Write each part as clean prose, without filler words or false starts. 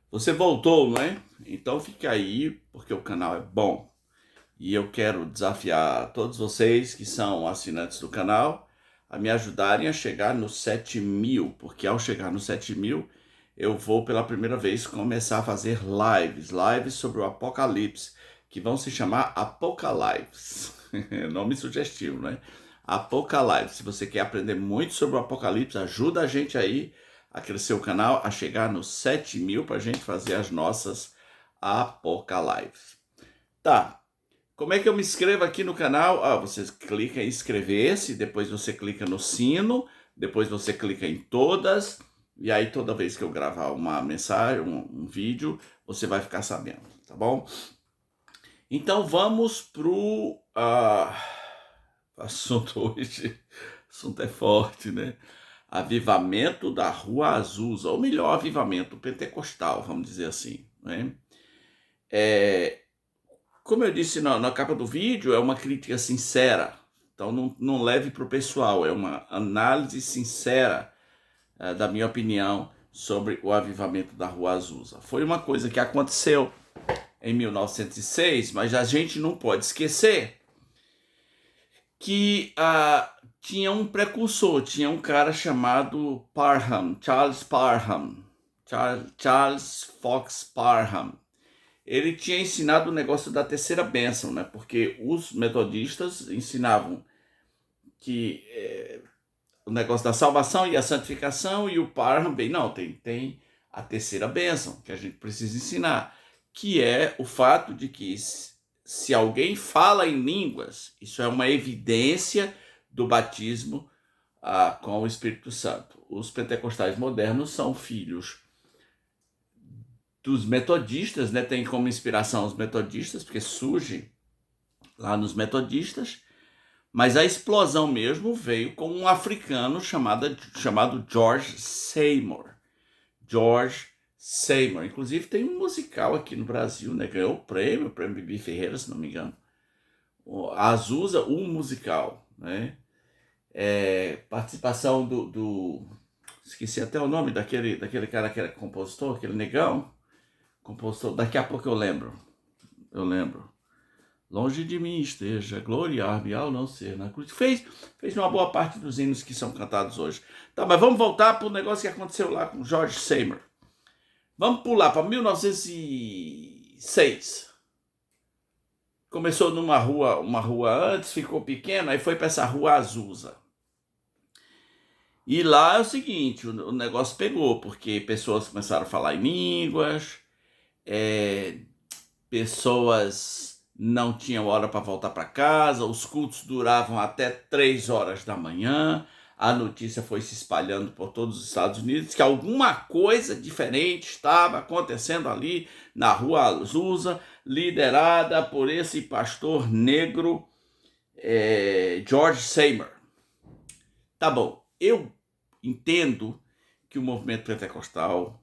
Você voltou, não é? Então fique aí, porque o canal é bom. E eu quero desafiar todos vocês que são assinantes do canal a me ajudarem a chegar nos 7.000, porque ao chegar nos 7.000, eu vou pela primeira vez começar a fazer lives sobre o Apocalipse, que vão se chamar Apocalives. Nome sugestivo, né? Apocalives. Se você quer aprender muito sobre o Apocalipse, ajuda a gente aí a crescer o canal, a chegar nos 7.000 para a gente fazer as nossas Apocalives. Tá, como é que eu me inscrevo aqui no canal? Você clica em inscrever-se, depois você clica no sino, depois você clica em todas, e aí toda vez que eu gravar uma mensagem, um vídeo, você vai ficar sabendo, tá bom? Então vamos pro assunto hoje. O assunto é forte, né? Avivamento da Rua Azusa, ou melhor, avivamento pentecostal, vamos dizer assim, né? Como eu disse na capa do vídeo, é uma crítica sincera. Então não leve para o pessoal, é uma análise sincera da minha opinião sobre o avivamento da Rua Azusa. Foi uma coisa que aconteceu em 1906, mas a gente não pode esquecer que tinha um precursor, tinha um cara chamado Parham, Charles Parham, Charles Fox Parham. Ele tinha ensinado o negócio da terceira bênção, né? Porque os metodistas ensinavam que o negócio da salvação e a santificação, e o Parham, bem, não, tem a terceira bênção que a gente precisa ensinar, que é o fato de que se alguém fala em línguas, isso é uma evidência do batismo com o Espírito Santo. Os pentecostais modernos são filhos dos metodistas, né? Tem como inspiração os metodistas, porque surge lá nos metodistas, mas a explosão mesmo veio com um africano chamado George Seymour. George Seymour. Inclusive tem um musical aqui no Brasil, né? Ganhou o prêmio Bibi Ferreira, se não me engano. A Azusa, o musical, né? Participação esqueci até o nome daquele cara que era compositor, aquele negão. Compositor, daqui a pouco eu lembro. Longe de mim esteja, gloriar-me ao não ser na cruz. Fez uma boa parte dos hinos que são cantados hoje. Tá, mas vamos voltar para o negócio que aconteceu lá com George Seymour. Vamos pular para 1906. Começou numa rua, uma rua antes, ficou pequena, aí foi para essa Rua Azusa. E lá é o seguinte, o negócio pegou, porque pessoas começaram a falar em línguas, pessoas não tinham hora para voltar para casa, os cultos duravam até 3 horas da manhã, a notícia foi se espalhando por todos os Estados Unidos que alguma coisa diferente estava acontecendo ali na Rua Azusa, liderada por esse pastor negro, George Seymour. Tá bom, eu entendo que o movimento pentecostal,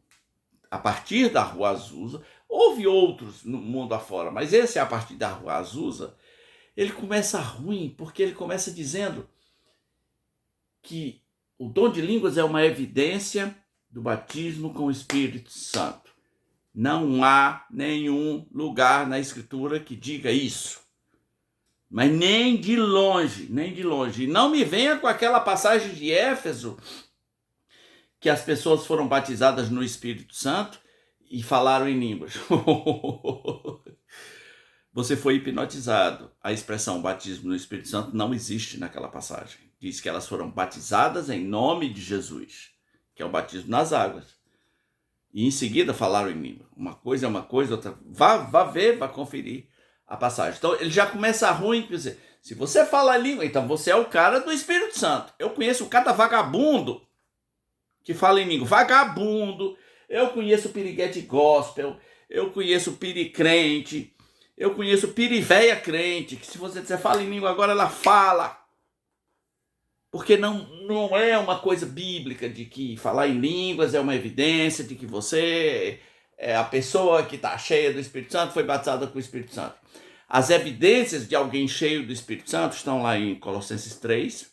a partir da Rua Azusa, houve outros no mundo afora, mas esse é a partir da Rua Azusa, ele começa ruim, porque ele começa dizendo que o dom de línguas é uma evidência do batismo com o Espírito Santo. Não há nenhum lugar na Escritura que diga isso. Mas nem de longe, nem de longe. E não me venha com aquela passagem de Éfeso, que as pessoas foram batizadas no Espírito Santo e falaram em línguas. Você foi hipnotizado. A expressão batismo no Espírito Santo não existe naquela passagem. Diz que elas foram batizadas em nome de Jesus, que é o batismo nas águas. E em seguida falaram em língua. Uma coisa é uma coisa, outra... Vá ver, vá conferir a passagem. Então ele já começa ruim, quer dizer, se você fala língua, então você é o cara do Espírito Santo. Eu conheço cada vagabundo que fala em língua. Vagabundo. Eu conheço piriguete gospel, eu conheço piricrente, eu conheço pirivéia crente, que se você disser fala em língua agora, ela fala. Porque não é uma coisa bíblica de que falar em línguas é uma evidência de que você é a pessoa que está cheia do Espírito Santo, foi batizada com o Espírito Santo. As evidências de alguém cheio do Espírito Santo estão lá em Colossenses 3,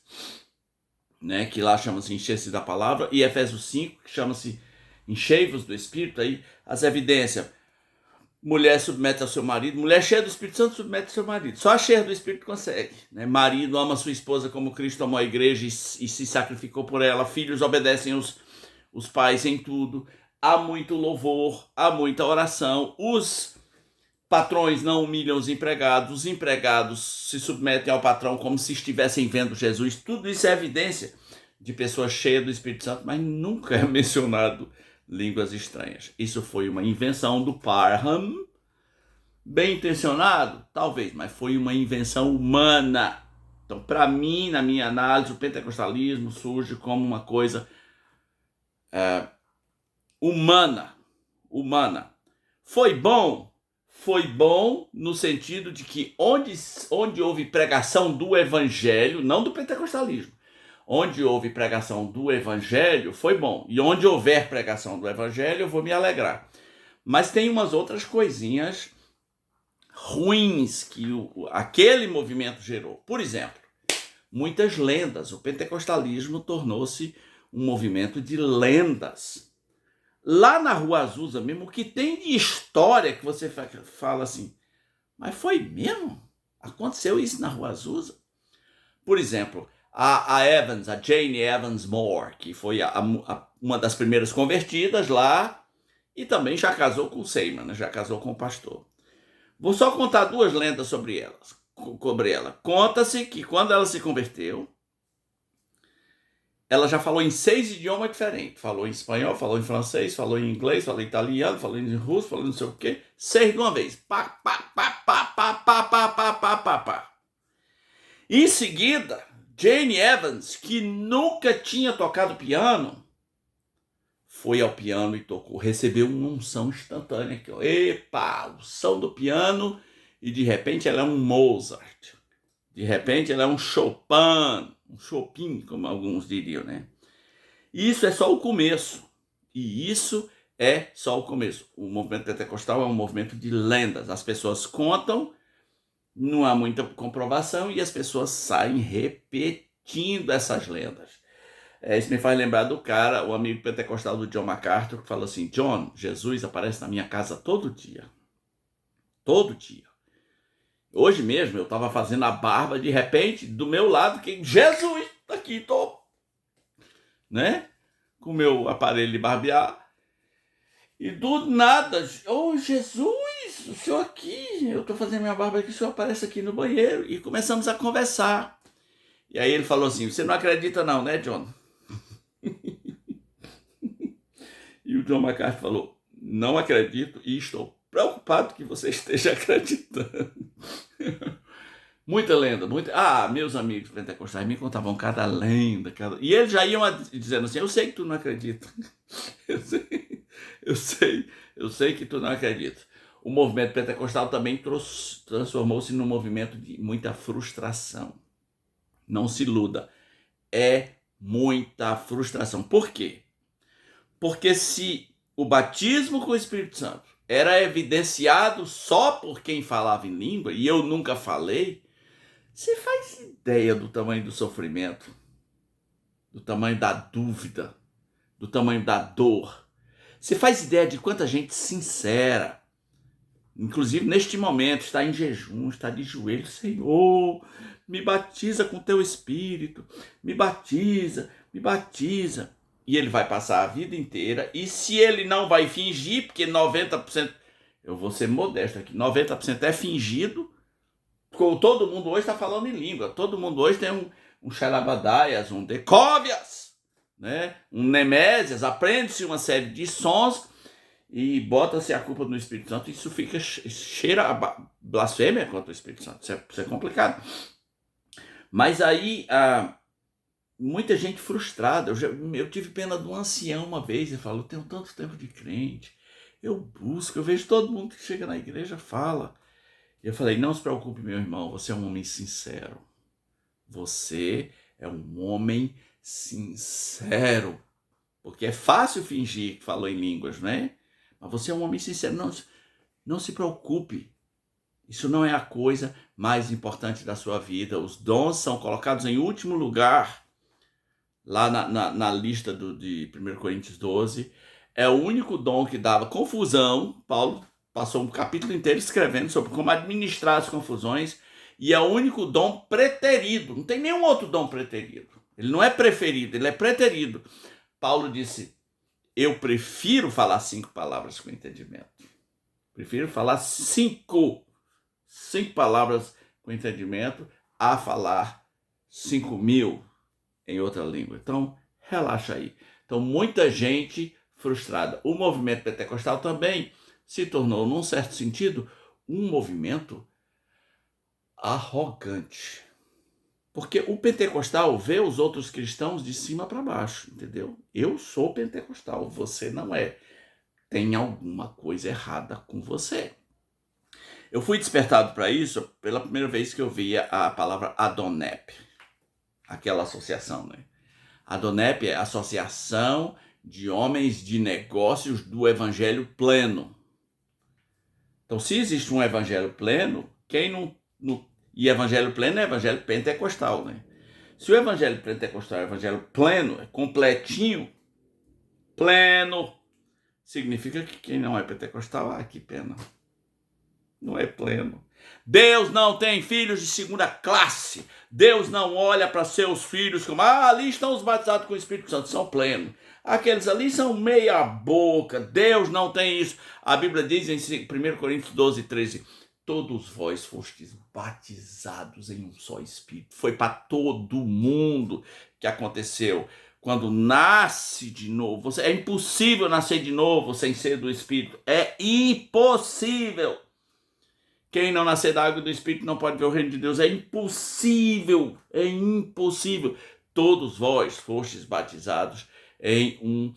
né, que lá chama-se encher-se da palavra, e Efésios 5, que chama-se enchei-vos do Espírito, aí as evidências. Mulher submete ao seu marido, mulher cheia do Espírito Santo submete ao seu marido. Só a cheia do Espírito consegue. Né? Marido ama sua esposa como Cristo amou a igreja e se sacrificou por ela. Filhos obedecem os pais em tudo. Há muito louvor, há muita oração. Os patrões não humilham os empregados se submetem ao patrão como se estivessem vendo Jesus. Tudo isso é evidência de pessoas cheias do Espírito Santo, mas nunca é mencionado línguas estranhas. Isso foi uma invenção do Parham, bem intencionado? Talvez, mas foi uma invenção humana. Então, para mim, na minha análise, o pentecostalismo surge como uma coisa humana. Foi bom no sentido de que onde houve pregação do evangelho, não do pentecostalismo, onde houve pregação do evangelho, foi bom. E onde houver pregação do evangelho, eu vou me alegrar. Mas tem umas outras coisinhas ruins que aquele movimento gerou. Por exemplo, muitas lendas. O pentecostalismo tornou-se um movimento de lendas. Lá na Rua Azusa mesmo, o que tem de história que você fala assim, mas foi mesmo? Aconteceu isso na Rua Azusa? Por exemplo, a Jane Evans Moore, que foi uma das primeiras convertidas lá, e também já casou com o Seymour, né? Já casou com o pastor. Vou só contar duas lendas sobre ela. Conta-se que quando ela se converteu, ela já falou em 6 idiomas diferentes. Falou em espanhol, falou em francês, falou em inglês, falou em italiano, falou em russo, falou não sei o quê. 6 de uma vez. Pá, pá, pá, pá, pá, pá, pá, pá, pá, pá, pá. Em seguida, Jane Evans, que nunca tinha tocado piano, foi ao piano e tocou. Recebeu uma unção instantânea. Aqui, ó. Epa, unção do piano. E de repente ela é um Mozart. De repente ela é um Chopin, como alguns diriam, né? Isso é só o começo. E isso é só o começo. O movimento pentecostal é um movimento de lendas. As pessoas contam, não há muita comprovação e as pessoas saem repetindo essas lendas. Isso me faz lembrar do cara, o amigo pentecostal do John MacArthur, que falou assim, John, Jesus aparece na minha casa todo dia. Todo dia. Hoje mesmo eu estava fazendo a barba, de repente, do meu lado, Jesus, tá aqui, tô, né? Com o meu aparelho de barbear. E do nada, Jesus, o senhor aqui, eu tô fazendo minha barba aqui, o senhor aparece aqui no banheiro. E começamos a conversar. E aí ele falou assim, você não acredita não, né, John? E o John MacArthur falou, não acredito e estou preocupado que você esteja acreditando. Muita lenda, muita... meus amigos pentecostais me contavam cada lenda, e eles já iam dizendo assim, eu sei que tu não acredita. Eu sei que tu não acredita. O movimento pentecostal também transformou-se num movimento de muita frustração. Não se iluda. É muita frustração. Por quê? Porque se o batismo com o Espírito Santo era evidenciado só por quem falava em língua, e eu nunca falei, você faz ideia do tamanho do sofrimento, do tamanho da dúvida, do tamanho da dor. Você faz ideia de quanta gente sincera, inclusive neste momento, está em jejum, está de joelhos, Senhor, me batiza com teu Espírito, me batiza. E ele vai passar a vida inteira, e se ele não vai fingir, porque 90%, eu vou ser modesto aqui, 90% é fingido, todo mundo hoje está falando em língua, todo mundo hoje tem um Xalabadaias, um Decóvias, né? Um Nemésias, aprende-se uma série de sons e bota-se a culpa no Espírito Santo, e isso cheira a blasfêmia contra o Espírito Santo, isso é complicado. Mas aí... muita gente frustrada. Eu tive pena de um ancião uma vez. Ele falou, tenho tanto tempo de crente, eu vejo todo mundo que chega na igreja fala. Eu falei, não se preocupe, meu irmão, você é um homem sincero. Você é um homem sincero. Porque é fácil fingir que falou em línguas, né? Mas você é um homem sincero. Não se preocupe. Isso não é a coisa mais importante da sua vida. Os dons são colocados em último lugar. Lá na lista de 1 Coríntios 12, É o único dom que dava confusão. Paulo passou um capítulo inteiro escrevendo sobre como administrar as confusões. E é o único dom preterido. Não tem nenhum outro dom preterido. Ele não é preferido, ele é preterido. Paulo disse, eu prefiro falar 5 palavras com entendimento. Prefiro falar 5 palavras com entendimento a falar 5.000 em outra língua. Então, relaxa aí. Então, muita gente frustrada. O movimento pentecostal também se tornou, num certo sentido, um movimento arrogante. Porque o pentecostal vê os outros cristãos de cima para baixo, entendeu? Eu sou pentecostal, você não é. Tem alguma coisa errada com você. Eu fui despertado para isso pela primeira vez que eu via a palavra Adonep, aquela associação, né? Adonep é a Associação de Homens de Negócios do Evangelho Pleno. Então, se existe um evangelho pleno, e evangelho pleno é evangelho pentecostal, né? Se o evangelho pentecostal é evangelho pleno, é completinho, pleno, significa que quem não é pentecostal, que pena, não é pleno. Deus não tem filhos de segunda classe. Deus não olha para seus filhos como, ali estão os batizados com o Espírito Santo, são plenos. Aqueles ali são meia boca. Deus não tem isso. A Bíblia diz em 1 Coríntios 12, 13, todos vós fostes batizados em um só Espírito. Foi para todo mundo que aconteceu. Quando nasce de novo, é impossível nascer de novo sem ser do Espírito. É impossível. Quem não nascer da água e do Espírito não pode ver o reino de Deus. É impossível. É impossível. Todos vós fostes batizados em um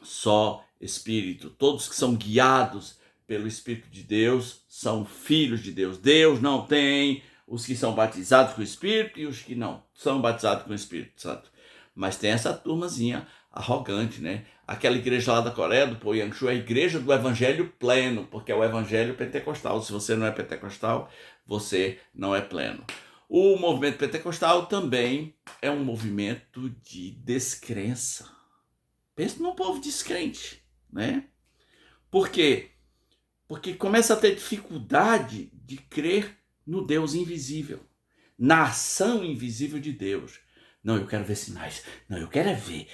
só Espírito. Todos que são guiados pelo Espírito de Deus são filhos de Deus. Deus não tem os que são batizados com o Espírito e os que não são batizados com o Espírito Santo. Mas tem essa turmazinha arrogante, né? Aquela igreja lá da Coreia, do Poyangshu, é a igreja do evangelho pleno, porque é o evangelho pentecostal. Se você não é pentecostal, você não é pleno. O movimento pentecostal também é um movimento de descrença. Pensa num povo descrente, né? Por quê? Porque começa a ter dificuldade de crer no Deus invisível, na ação invisível de Deus. Não, eu quero ver sinais. Não, eu quero é ver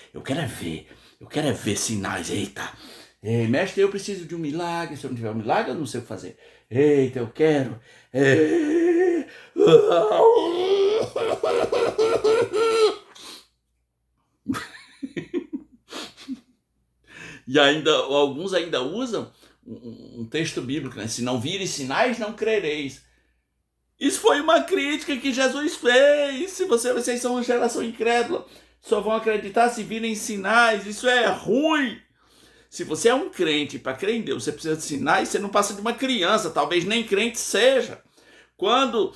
sinais. Eita, ei, mestre, eu preciso de um milagre. Se eu não tiver um milagre, eu não sei o que fazer. Eita, eu quero. E alguns ainda usam um texto bíblico, né? Se não virem sinais, não crereis. Isso foi uma crítica que Jesus fez. Se vocês são uma geração incrédula, só vão acreditar se virem sinais. Isso é ruim. Se você é um crente, para crer em Deus, você precisa de sinais, você não passa de uma criança, talvez nem crente seja. Quando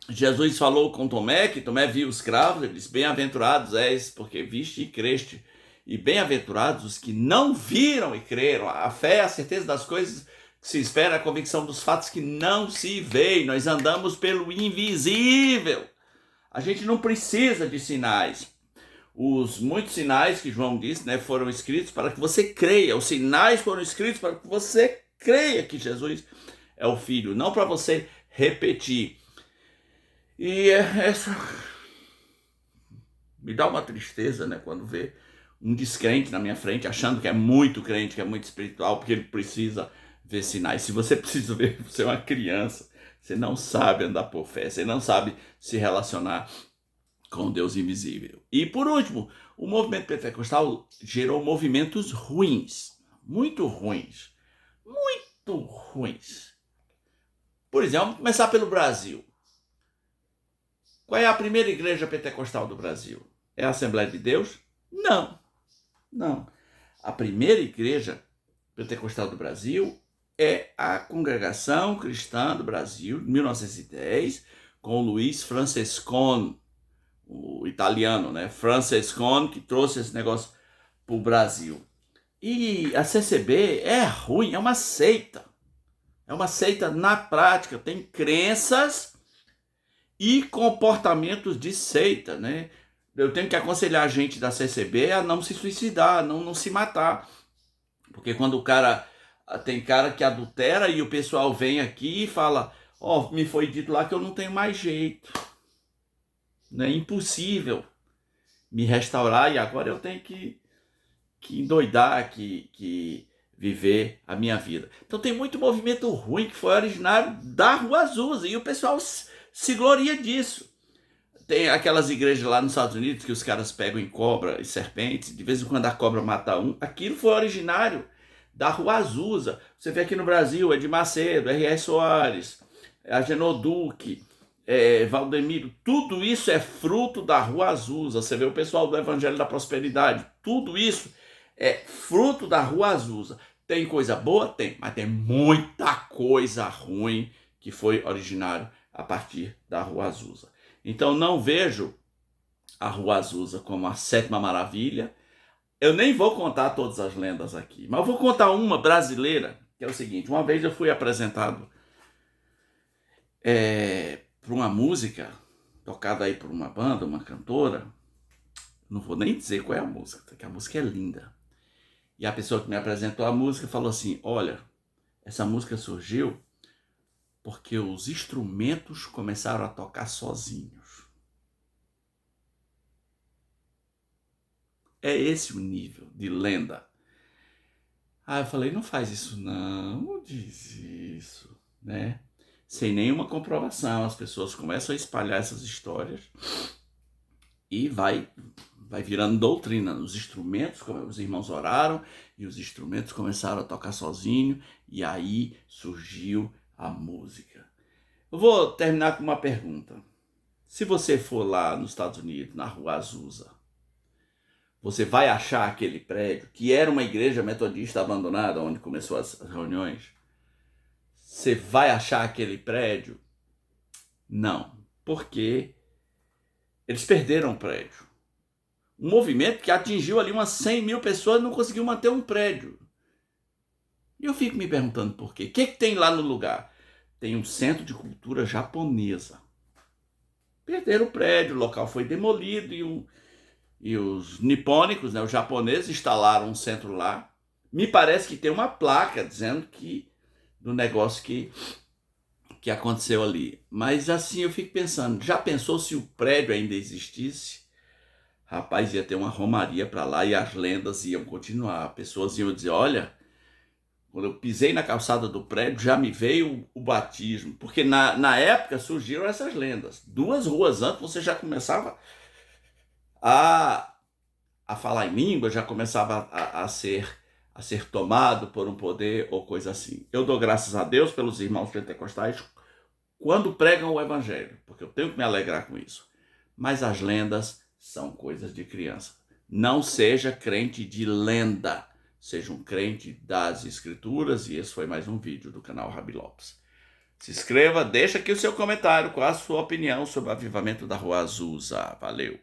Jesus falou com Tomé, que Tomé viu os cravos, ele disse, bem-aventurados és, porque viste e creste. E bem-aventurados os que não viram e creram. A fé é a certeza das coisas que se espera, a convicção dos fatos que não se veem. Nós andamos pelo invisível. A gente não precisa de sinais. Os muitos sinais que João disse, né, foram escritos para que você creia. Os sinais foram escritos para que você creia que Jesus é o Filho, não para você repetir. E essa me dá uma tristeza, né, quando vê um descrente na minha frente, achando que é muito crente, que é muito espiritual, porque ele precisa ver sinais. Se você precisa ver, você é uma criança, você não sabe andar por fé, você não sabe se relacionar com Deus invisível. E por último, o movimento pentecostal gerou movimentos ruins, muito ruins, muito ruins. Por exemplo, vamos começar pelo Brasil. Qual é a primeira igreja pentecostal do Brasil? É a Assembleia de Deus? Não. A primeira igreja pentecostal do Brasil é a Congregação Cristã do Brasil, de 1910, com Luiz Francescone, o italiano, né? Francescone, que trouxe esse negócio para o Brasil. E a CCB é ruim, é uma seita. É uma seita na prática, tem crenças e comportamentos de seita, né? Eu tenho que aconselhar a gente da CCB a não se suicidar, não se matar. Porque quando o cara... Tem cara que adultera e o pessoal vem aqui e fala: ó, me foi dito lá que eu não tenho mais jeito. É impossível me restaurar e agora eu tenho que endoidar, que viver a minha vida. Então tem muito movimento ruim que foi originário da Rua Azusa e o pessoal se gloria disso. Tem aquelas igrejas lá nos Estados Unidos que os caras pegam em cobra e serpentes, de vez em quando a cobra mata um. Aquilo foi originário da Rua Azusa. Você vê aqui no Brasil, Edir Macedo, R.R. Soares, Agenor Duque, Valdemiro, tudo isso é fruto da Rua Azusa. Você vê o pessoal do Evangelho da Prosperidade, tudo isso é fruto da Rua Azusa. Tem coisa boa? Tem, mas tem muita coisa ruim que foi originário a partir da Rua Azusa. Então não vejo a Rua Azusa como a sétima maravilha. Eu nem vou contar todas as lendas aqui, mas eu vou contar uma brasileira, que é o seguinte. Uma vez eu fui apresentado por uma música, tocada aí por uma banda, uma cantora. Não vou nem dizer qual é a música, porque a música é linda. E a pessoa que me apresentou a música falou assim: olha, essa música surgiu porque os instrumentos começaram a tocar sozinhos. É esse o nível de lenda. Ah, eu falei: não faz isso não diz isso, né? Sem nenhuma comprovação, as pessoas começam a espalhar essas histórias e vai virando doutrina. Os instrumentos, como os irmãos oraram, e os instrumentos começaram a tocar sozinho, e aí surgiu a música. Eu vou terminar com uma pergunta. Se você for lá nos Estados Unidos, na Rua Azusa, você vai achar aquele prédio, que era uma igreja metodista abandonada, onde começou as reuniões? Você vai achar aquele prédio? Não, porque eles perderam o prédio. Um movimento que atingiu ali umas 100 mil pessoas não conseguiu manter um prédio. E eu fico me perguntando por quê. O que tem lá no lugar? Tem um centro de cultura japonesa. Perderam o prédio, o local foi demolido e os nipônicos, né, os japoneses, instalaram um centro lá. Me parece que tem uma placa dizendo que do negócio que aconteceu ali. Mas assim eu fico pensando, já pensou se o prédio ainda existisse? Rapaz, ia ter uma romaria para lá e as lendas iam continuar. Pessoas iam dizer: olha, quando eu pisei na calçada do prédio, já me veio o batismo. Porque na época surgiram essas lendas. 2 ruas antes você já começava a falar em língua, já começava a ser tomado por um poder ou coisa assim. Eu dou graças a Deus pelos irmãos pentecostais quando pregam o evangelho, porque eu tenho que me alegrar com isso. Mas as lendas são coisas de criança. Não seja crente de lenda, seja um crente das escrituras. E esse foi mais um vídeo do canal Rabi Lopes. Se inscreva, deixa aqui o seu comentário, qual a sua opinião sobre o avivamento da Rua Azusa. Valeu!